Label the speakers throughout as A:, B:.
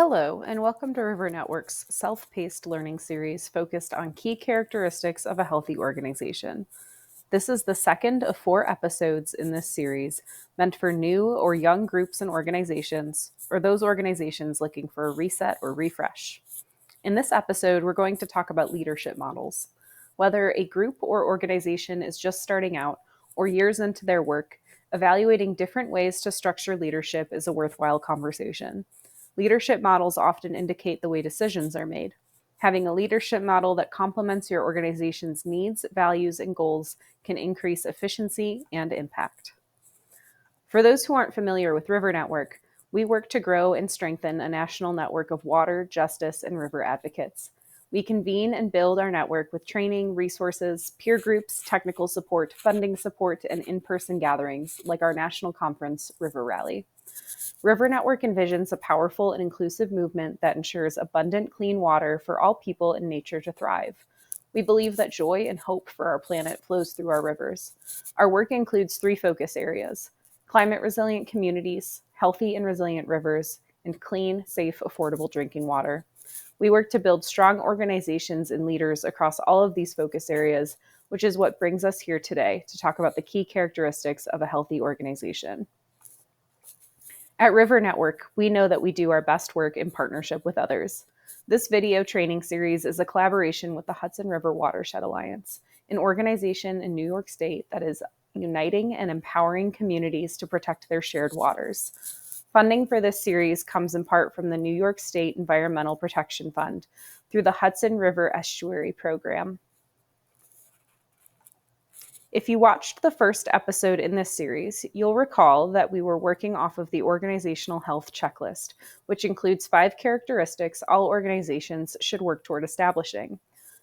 A: Hello, and welcome to River Network's self-paced learning series focused on key characteristics of a healthy organization. This is the second of 4 episodes in this series meant for new or young groups and organizations, or those organizations looking for a reset or refresh. In this episode, we're going to talk about leadership models. Whether a group or organization is just starting out or years into their work, evaluating different ways to structure leadership is a worthwhile conversation. Leadership models often indicate the way decisions are made. Having a leadership model that complements your organization's needs, values, and goals can increase efficiency and impact. For those who aren't familiar with River Network, we work to grow and strengthen a national network of water, justice, and river advocates. We convene and build our network with training, resources, peer groups, technical support, funding support, and in-person gatherings like our national conference, River Rally. River Network envisions a powerful and inclusive movement that ensures abundant, clean water for all people and nature to thrive. We believe that joy and hope for our planet flows through our rivers. Our work includes 3 focus areas: climate resilient communities, healthy and resilient rivers, and clean, safe, affordable drinking water. We work to build strong organizations and leaders across all of these focus areas, which is what brings us here today to talk about the key characteristics of a healthy organization. At River Network, we know that we do our best work in partnership with others. This video training series is a collaboration with the Hudson River Watershed Alliance, an organization in New York State that is uniting and empowering communities to protect their shared waters. Funding for this series comes in part from the New York State Environmental Protection Fund through the Hudson River Estuary Program. If you watched the first episode in this series, you'll recall that we were working off of the Organizational Health Checklist, which includes 5 characteristics all organizations should work toward establishing.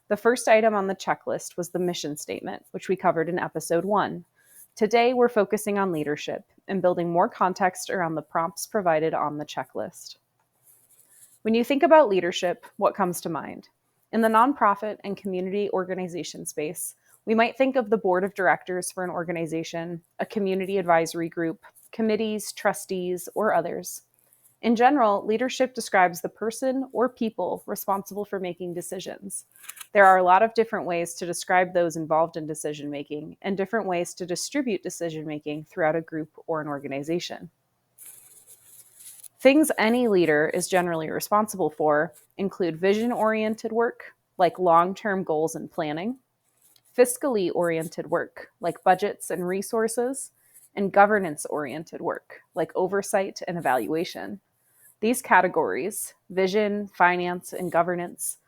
A: The first item on the checklist was the mission statement, which we covered in episode 1. Today, we're focusing on leadership and building more context around the prompts provided on the checklist. When you think about leadership, what comes to mind? In the nonprofit and community organization space, we might think of the board of directors for an organization, a community advisory group, committees, trustees, or others. In general, leadership describes the person or people responsible for making decisions. There are a lot of different ways to describe those involved in decision-making and different ways to distribute decision-making throughout a group or an organization. Things any leader is generally responsible for include vision-oriented work, like long-term goals and planning, fiscally oriented work, like budgets and resources, and governance-oriented work, like oversight and evaluation. These categories, vision, finance, and governance,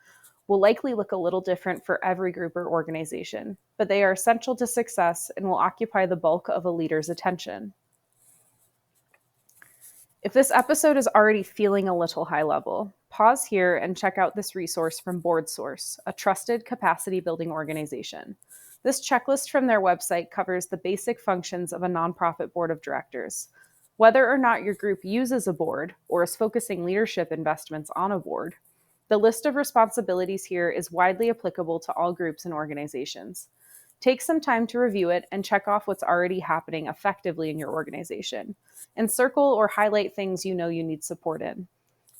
A: will likely look a little different for every group or organization, but they are essential to success and will occupy the bulk of a leader's attention. If this episode is already feeling a little high level, pause here and check out this resource from BoardSource, a trusted capacity building organization. This checklist from their website covers the basic functions of a nonprofit board of directors. Whether or not your group uses a board or is focusing leadership investments on a board, the list of responsibilities here is widely applicable to all groups and organizations. Take some time to review it and check off what's already happening effectively in your organization, and circle or highlight things you know you need support in.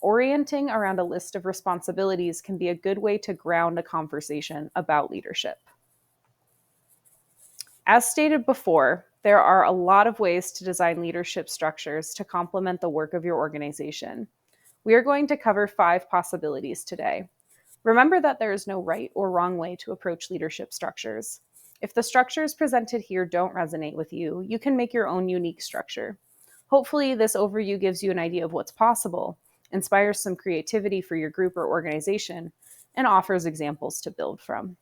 A: Orienting around a list of responsibilities can be a good way to ground a conversation about leadership. As stated before, there are a lot of ways to design leadership structures to complement the work of your organization. We are going to cover 5 possibilities today. Remember that there is no right or wrong way to approach leadership structures. If the structures presented here don't resonate with you, you can make your own unique structure. Hopefully, this overview gives you an idea of what's possible, inspires some creativity for your group or organization, and offers examples to build from.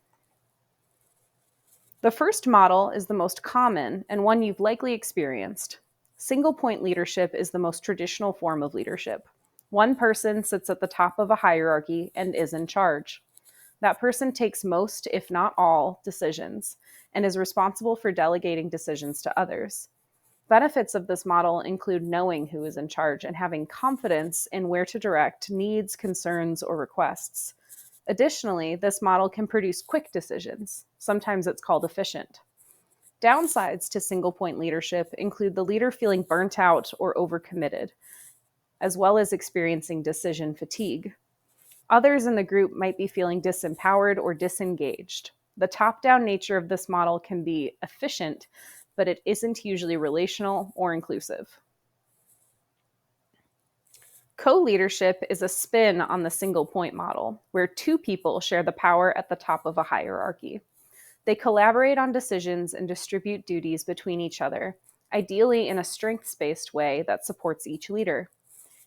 A: The first model is the most common and one you've likely experienced. Single-point leadership is the most traditional form of leadership. One person sits at the top of a hierarchy and is in charge. That person takes most, if not all, decisions and is responsible for delegating decisions to others. Benefits of this model include knowing who is in charge and having confidence in where to direct needs, concerns, or requests. Additionally, this model can produce quick decisions. Sometimes it's called efficient. Downsides to single-point leadership include the leader feeling burnt out or overcommitted. as well as experiencing decision fatigue. Others in the group might be feeling disempowered or disengaged. The top-down nature of this model can be efficient, but it isn't usually relational or inclusive. Co-leadership is a spin on the single-point model, where two people share the power at the top of a hierarchy. They collaborate on decisions and distribute duties between each other, ideally in a strengths-based way that supports each leader.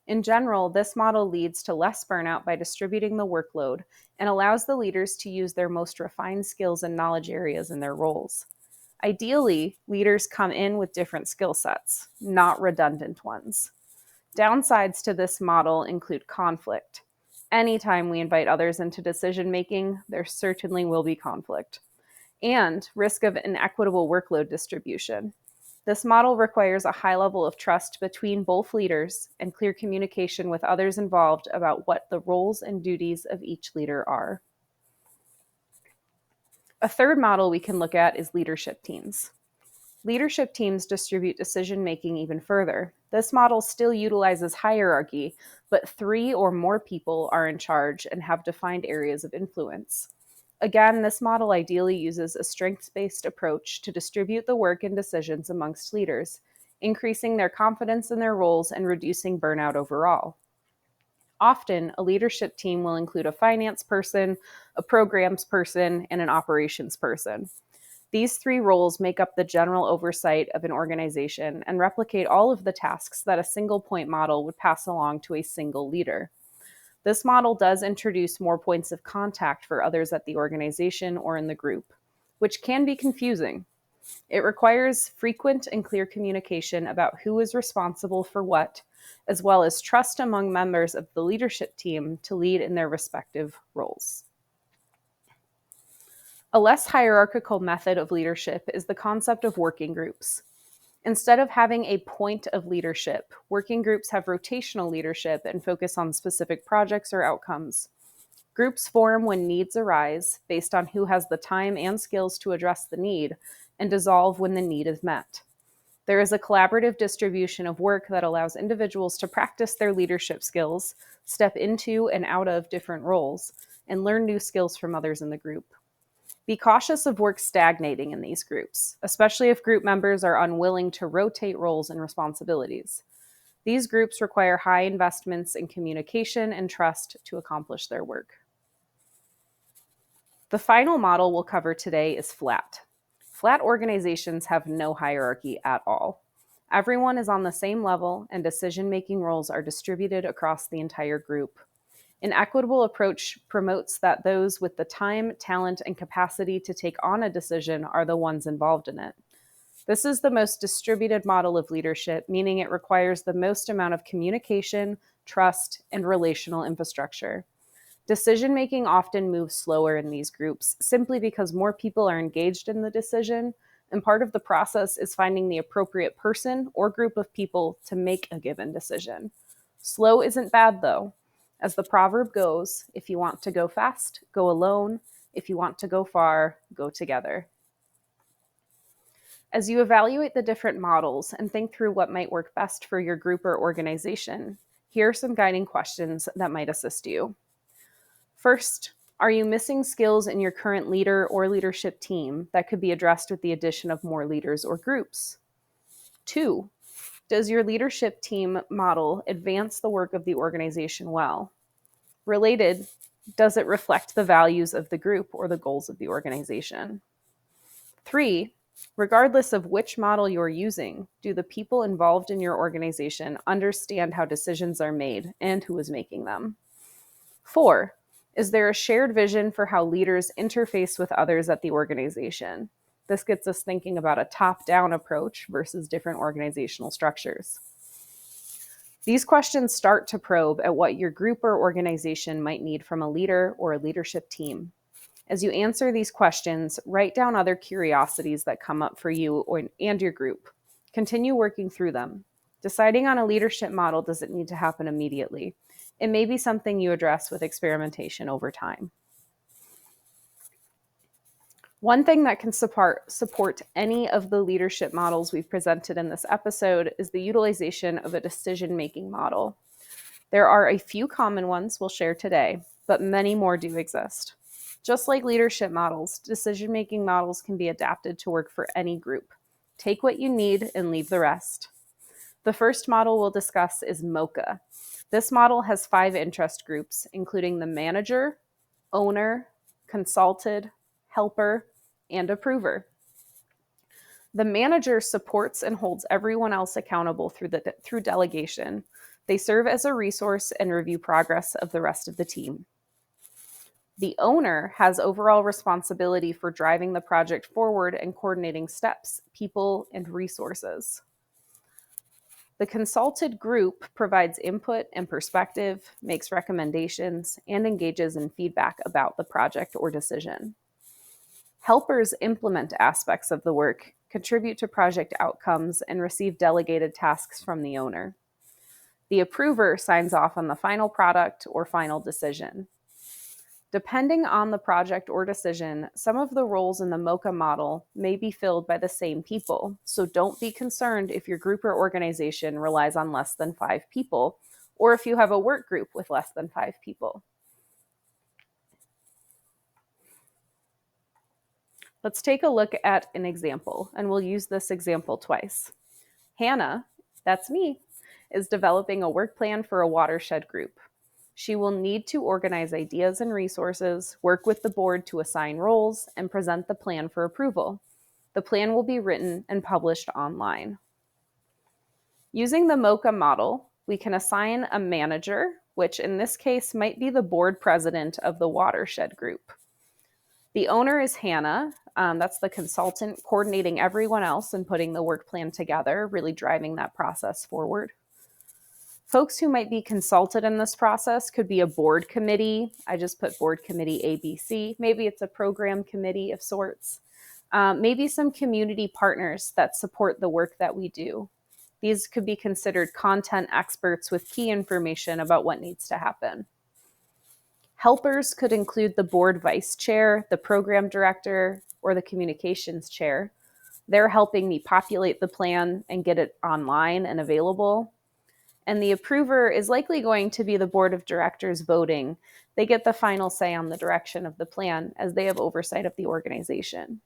A: In general, this model leads to less burnout by distributing the workload and allows the leaders to use their most refined skills and knowledge areas in their roles. Ideally, leaders come in with different skill sets, not redundant ones. Downsides to this model include conflict. Anytime we invite others into decision-making, there certainly will be conflict. And risk of inequitable workload distribution. This model requires a high level of trust between both leaders and clear communication with others involved about what the roles and duties of each leader are. A third model we can look at is leadership teams. Leadership teams distribute decision-making even further. This model still utilizes hierarchy, but 3 or more people are in charge and have defined areas of influence. Again, this model ideally uses a strengths-based approach to distribute the work and decisions amongst leaders, increasing their confidence in their roles and reducing burnout overall. Often, a leadership team will include a finance person, a programs person, and an operations person. These 3 roles make up the general oversight of an organization and replicate all of the tasks that a single-point model would pass along to a single leader. This model does introduce more points of contact for others at the organization or in the group, which can be confusing. It requires frequent and clear communication about who is responsible for what, as well as trust among members of the leadership team to lead in their respective roles. A less hierarchical method of leadership is the concept of working groups. Instead of having a point of leadership, working groups have rotational leadership and focus on specific projects or outcomes. Groups form when needs arise based on who has the time and skills to address the need, and dissolve when the need is met. There is a collaborative distribution of work that allows individuals to practice their leadership skills, step into and out of different roles, and learn new skills from others in the group. Be cautious of work stagnating in these groups, especially if group members are unwilling to rotate roles and responsibilities. These groups require high investments in communication and trust to accomplish their work. The final model we'll cover today is flat. Flat organizations have no hierarchy at all. Everyone is on the same level, and decision-making roles are distributed across the entire group. An equitable approach promotes that those with the time, talent, and capacity to take on a decision are the ones involved in it. This is the most distributed model of leadership, meaning it requires the most amount of communication, trust, and relational infrastructure. Decision-making often moves slower in these groups simply because more people are engaged in the decision, and part of the process is finding the appropriate person or group of people to make a given decision. Slow isn't bad, though. As the proverb goes, if you want to go fast, go alone. If you want to go far, go together. As you evaluate the different models and think through what might work best for your group or organization, here are some guiding questions that might assist you. First, are you missing skills in your current leader or leadership team that could be addressed with the addition of more leaders or groups? 2, does your leadership team model advance the work of the organization well? Related, does it reflect the values of the group or the goals of the organization? 3, regardless of which model you're using, do the people involved in your organization understand how decisions are made and who is making them? 4, is there a shared vision for how leaders interface with others at the organization? This gets us thinking about a top-down approach versus different organizational structures. These questions start to probe at what your group or organization might need from a leader or a leadership team. As you answer these questions, write down other curiosities that come up for you and your group. Continue working through them. Deciding on a leadership model doesn't need to happen immediately. It may be something you address with experimentation over time. One thing that can support any of the leadership models we've presented in this episode is the utilization of a decision-making model. There are a few common ones we'll share today, but many more do exist. Just like leadership models, decision-making models can be adapted to work for any group. Take what you need and leave the rest. The first model we'll discuss is MOCA. This model has 5 interest groups, including the manager, owner, consulted, helper, and approver. The manager supports and holds everyone else accountable through delegation. They serve as a resource and review progress of the rest of the team. The owner has overall responsibility for driving the project forward and coordinating steps, people, and resources. The consulted group provides input and perspective, makes recommendations, and engages in feedback about the project or decision. Helpers implement aspects of the work, contribute to project outcomes, and receive delegated tasks from the owner. The approver signs off on the final product or final decision. Depending on the project or decision, some of the roles in the MOCA model may be filled by the same people, so don't be concerned if your group or organization relies on less than 5 people, or if you have a work group with less than 5 people. Let's take a look at an example, and we'll use this example twice. Hannah, that's me, is developing a work plan for a watershed group. She will need to organize ideas and resources, work with the board to assign roles, and present the plan for approval. The plan will be written and published online. Using the MOCA model, we can assign a manager, which in this case might be the board president of the watershed group. The owner is Hannah. That's the consultant coordinating everyone else and putting the work plan together, really driving that process forward. Folks who might be consulted in this process could be a board committee. I just put board committee ABC. Maybe it's a program committee of sorts. Maybe some community partners that support the work that we do. These could be considered content experts with key information about what needs to happen. Helpers could include the board vice chair, the program director, or the communications chair. They're helping me populate the plan and get it online and available. And the approver is likely going to be the board of directors voting. They get the final say on the direction of the plan as they have oversight of the organization.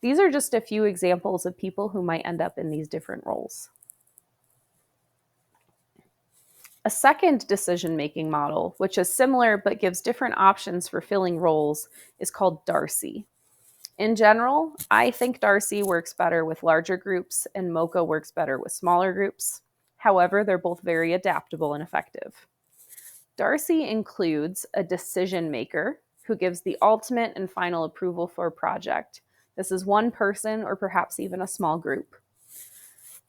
A: These are just a few examples of people who might end up in these different roles. A second decision-making model, which is similar but gives different options for filling roles, is called Darcy. In general, I think Darcy works better with larger groups and MOCA works better with smaller groups. However, they're both very adaptable and effective. Darcy includes a decision maker who gives the ultimate and final approval for a project. This is one person or perhaps even a small group.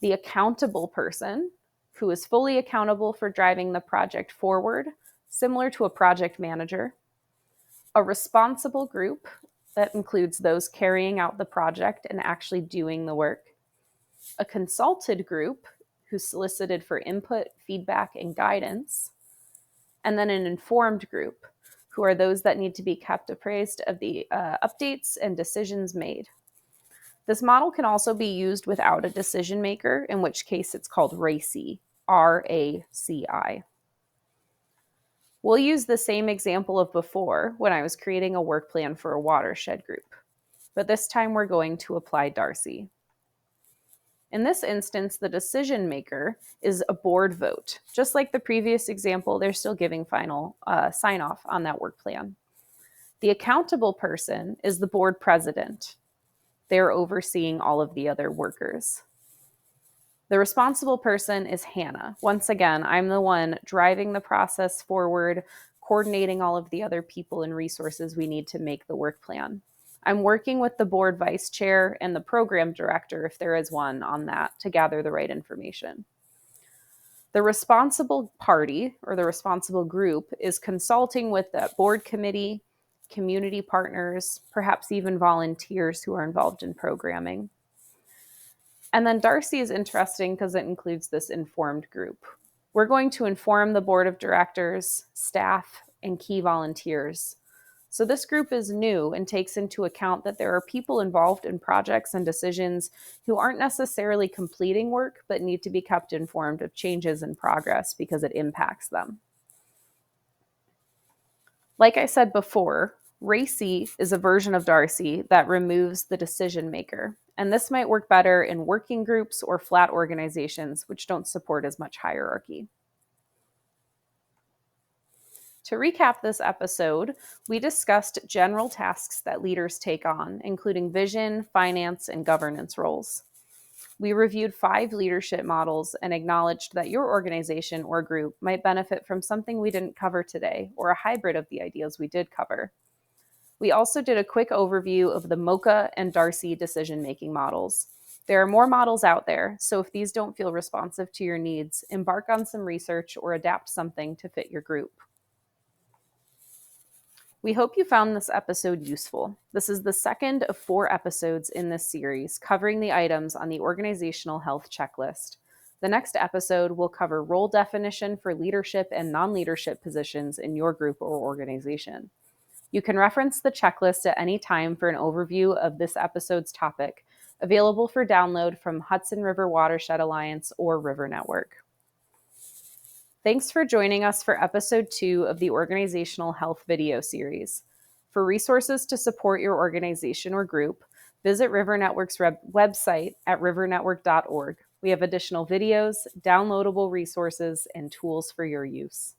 A: The accountable person, who is fully accountable for driving the project forward, similar to a project manager. A responsible group that includes those carrying out the project and actually doing the work. A consulted group who's solicited for input, feedback, and guidance. And then an informed group, who are those that need to be kept appraised of the updates and decisions made. This model can also be used without a decision maker, in which case it's called RACI, R-A-C-I. We'll use the same example of before when I was creating a work plan for a watershed group, but this time we're going to apply Darcy. In this instance, the decision maker is a board vote. Just like the previous example, they're still giving final sign-off on that work plan. The accountable person is the board president. They're overseeing all of the other workers. The responsible person is Hannah. Once again, I'm the one driving the process forward, coordinating all of the other people and resources we need to make the work plan. I'm working with the board vice chair and the program director, if there is one, on that to gather the right information. The responsible party or the responsible group is consulting with the board committee, community partners, perhaps even volunteers who are involved in programming. And then Darcy is interesting because it includes this informed group. We're going to inform the board of directors, staff, and key volunteers So this group is new and takes into account that there are people involved in projects and decisions who aren't necessarily completing work, but need to be kept informed of changes in progress because it impacts them. Like I said before, RACI is a version of Darcy that removes the decision maker. And this might work better in working groups or flat organizations, which don't support as much hierarchy. To recap this episode, we discussed general tasks that leaders take on, including vision, finance, and governance roles. We reviewed 5 leadership models and acknowledged that your organization or group might benefit from something we didn't cover today, or a hybrid of the ideas we did cover. We also did a quick overview of the MOCA and Darcy decision-making models. There are more models out there, so if these don't feel responsive to your needs, embark on some research or adapt something to fit your group. We hope you found this episode useful. This is the second of 4 episodes in this series covering the items on the organizational health checklist. The next episode will cover role definition for leadership and non-leadership positions in your group or organization. You can reference the checklist at any time for an overview of this episode's topic, available for download from Hudson River Watershed Alliance or River Network. Thanks for joining us for episode 2 of the Organizational Health video series. For resources to support your organization or group, visit River Network's website at rivernetwork.org. We have additional videos, downloadable resources, and tools for your use.